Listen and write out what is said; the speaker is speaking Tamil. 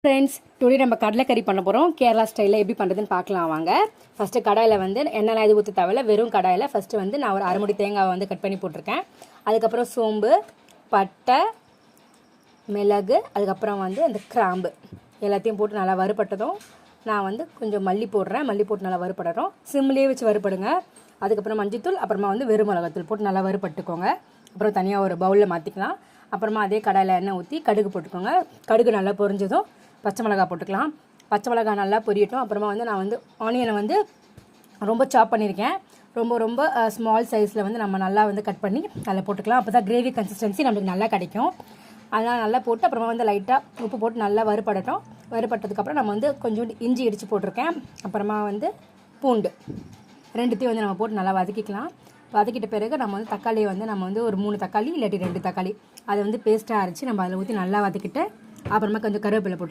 ஃப்ரெண்ட்ஸ், டுடே நம்ம கடலைக்கறி பண்ண போகிறோம். கேரளா ஸ்டைலில் எப்படி பண்ணுறதுன்னு பார்க்கலாம் வாங்க. ஃபஸ்ட்டு கடாயில் வந்து எண்ணெய்லாம் இது ஊற்ற தேவையில்ல, வெறும் கடாயில் ஃபஸ்ட்டு வந்து நான் ஒரு 1/2 மூடி தேங்காவை வந்து கட் பண்ணி போட்டிருக்கேன். அதுக்கப்புறம் சோம்பு, பட்டை, மிளகு, அதுக்கப்புறம் வந்து அந்த கிராம்பு எல்லாத்தையும் போட்டு நல்லா வறுபட்டதும் நான் வந்து கொஞ்சம் மல்லி போடுறேன். மல்லி போட்டு நல்லா வறுபடுறோம். சிம்லேயே வச்சு வறுபடுங்க. அதுக்கப்புறம் மஞ்சத்தூள், அப்புறமா வந்து வெறும் மிளகாத்தூள் போட்டு நல்லா வறுபட்டுக்கோங்க. அப்புறம் தனியாக ஒரு பவுலில் மாற்றிக்கலாம். அப்புறமா அதே கடாயில் எண்ணெய் ஊற்றி கடுகு போட்டுக்கோங்க. கடுகு நல்லா பொரிஞ்சதும் பச்சை மிளகா போட்டுக்கலாம். பச்சை மிளகா நல்லா பொரியட்டும். அப்புறமா வந்து நான் வந்து ஆனியனை வந்து ரொம்ப சாப் பண்ணியிருக்கேன். ரொம்ப ஸ்மால் சைஸில் வந்து நம்ம நல்லா வந்து கட் பண்ணி அதில் போட்டுக்கலாம். அப்போ தான் கிரேவி கன்சிஸ்டன்சி நம்மளுக்கு நல்லா கிடைக்கும். அதனால் நல்லா போட்டு அப்புறமா வந்து லைட்டாக உப்பு போட்டு நல்லா வறுபடட்டும். வறுபட்டதுக்கப்புறம் நம்ம வந்து கொஞ்சோண்டு இஞ்சி இடித்து போட்டிருக்கேன். அப்புறமா வந்து பூண்டு ரெண்டுத்தையும் வந்து நம்ம போட்டு நல்லா வதக்கிக்கலாம். வதக்கிட்ட பிறகு நம்ம வந்து தக்காளியை வந்து நம்ம வந்து ஒரு 3 தக்காளி இல்லாட்டி 2 தக்காளி அதை வந்து பேஸ்ட்டாக அரைச்சி நம்ம அதில் ஊற்றி நல்லா வதக்கிட்டு அப்புறமா கொஞ்சம் கருவேப்பிலை போட்டு